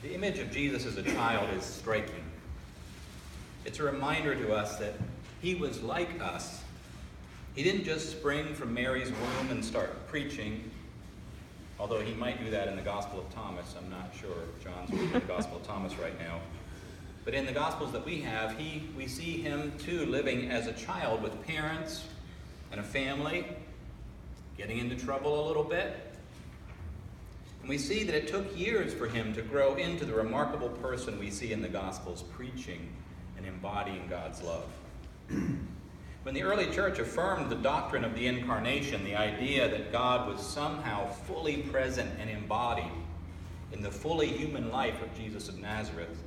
The image of Jesus as a child is striking. It's a reminder to us that he was like us. He didn't just spring from Mary's womb and start preaching, although he might do that in the Gospel of Thomas. I'm not sure if John's reading the Gospel of Thomas right now. But in the Gospels that we have, we see him too living as a child with parents and a family, getting into trouble a little bit. And we see that it took years for him to grow into the remarkable person we see in the Gospels, preaching and embodying God's love. When the early church affirmed the doctrine of the incarnation, the idea that God was somehow fully present and embodied in the fully human life of Jesus of Nazareth,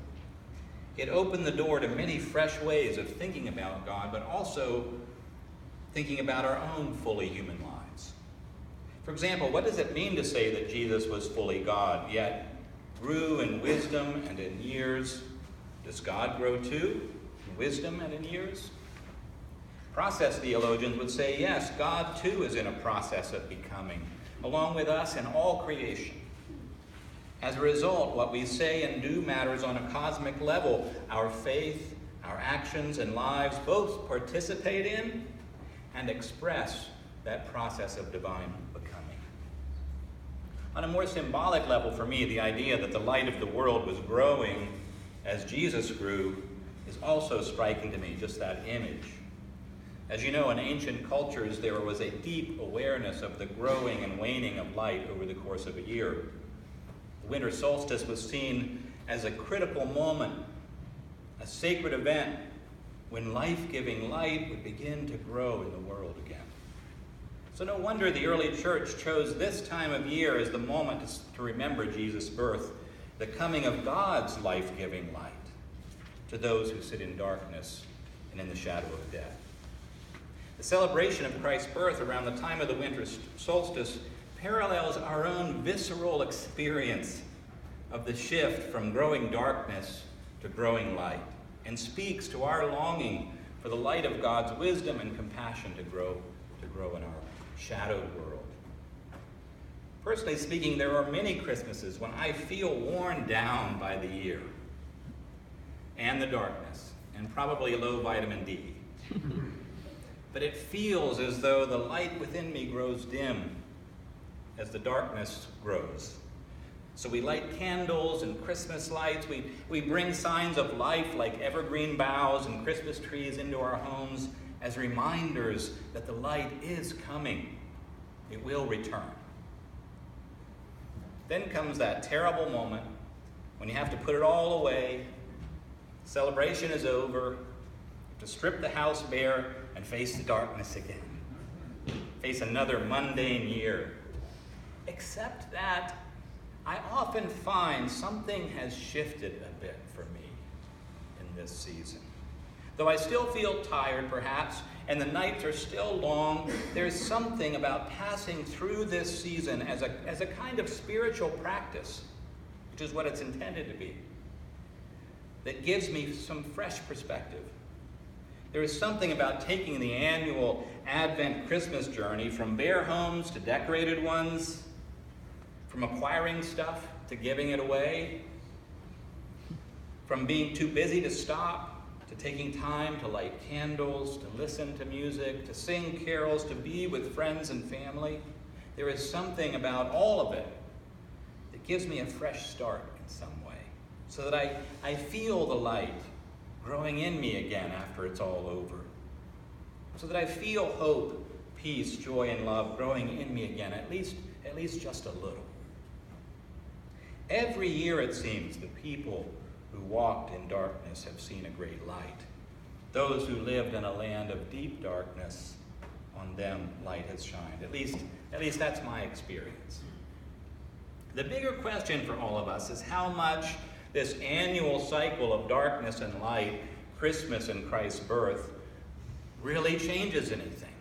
it opened the door to many fresh ways of thinking about God, but also thinking about our own fully human lives. For example, what does it mean to say that Jesus was fully God, yet grew in wisdom and in years? Does God grow too, in wisdom and in years? Process theologians would say, yes, God too is in a process of becoming, along with us and all creation. As a result, what we say and do matters on a cosmic level. Our faith, our actions and lives both participate in and express that process of divine becoming. On a more symbolic level for me, the idea that the light of the world was growing as Jesus grew is also striking to me, just that image. As you know, in ancient cultures, there was a deep awareness of the growing and waning of light over the course of a year. The winter solstice was seen as a critical moment, a sacred event, when life-giving light would begin to grow in the world again. So no wonder the early church chose this time of year as the moment to remember Jesus' birth, the coming of God's life-giving light to those who sit in darkness and in the shadow of death. The celebration of Christ's birth around the time of the winter solstice parallels our own visceral experience of the shift from growing darkness to growing light, and speaks to our longing for the light of God's wisdom and compassion to grow in our shadowed world. Personally speaking, there are many Christmases when I feel worn down by the year and the darkness, and probably low vitamin D. But it feels as though the light within me grows dim as the darkness grows. So we light candles and Christmas lights. We bring signs of life like evergreen boughs and Christmas trees into our homes as reminders that the light is coming. It will return. Then comes that terrible moment when you have to put it all away. Celebration is over. To strip the house bare and face the darkness again. Face another mundane year. Except that I often find something has shifted a bit for me in this season. Though I still feel tired, perhaps, and the nights are still long, there's something about passing through this season as a kind of spiritual practice, which is what it's intended to be, that gives me some fresh perspective. There is something about taking the annual Advent Christmas journey from bare homes to decorated ones, from acquiring stuff to giving it away, from being too busy to stop to taking time to light candles, to listen to music, to sing carols, to be with friends and family. There is something about all of it that gives me a fresh start in some way, so that I feel the light growing in me again after it's all over. So that I feel hope, peace, joy, and love growing in me again, at least just a little. Every year, it seems, the people who walked in darkness have seen a great light. Those who lived in a land of deep darkness, on them light has shined. At least that's my experience. The bigger question for all of us is how much this annual cycle of darkness and light, Christmas and Christ's birth, really changes anything.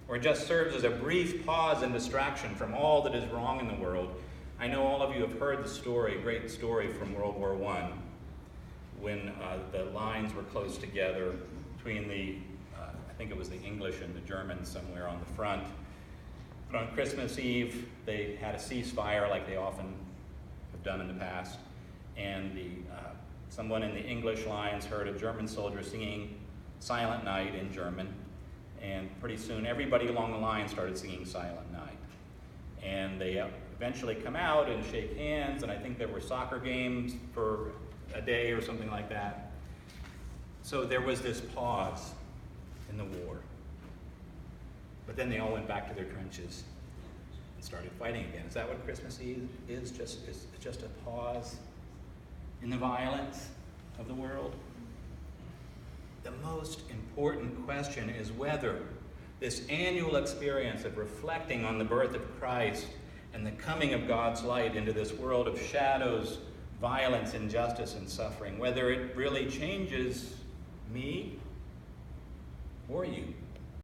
Or just serves as a brief pause and distraction from all that is wrong in the world. I know all of you have heard the story, great story from World War I, when the lines were close together between I think it was the English and the Germans somewhere on the front. But on Christmas Eve, they had a ceasefire like they often have done in the past. And someone in the English lines heard a German soldier singing Silent Night in German, and pretty soon everybody along the line started singing Silent Night. And they eventually come out and shake hands, and I think there were soccer games for a day or something like that. So there was this pause in the war. But then they all went back to their trenches and started fighting again. Is that what Christmas Eve is? Just a pause in the violence of the world? The most important question is whether this annual experience of reflecting on the birth of Christ and the coming of God's light into this world of shadows, violence, injustice, and suffering, whether it really changes me or you.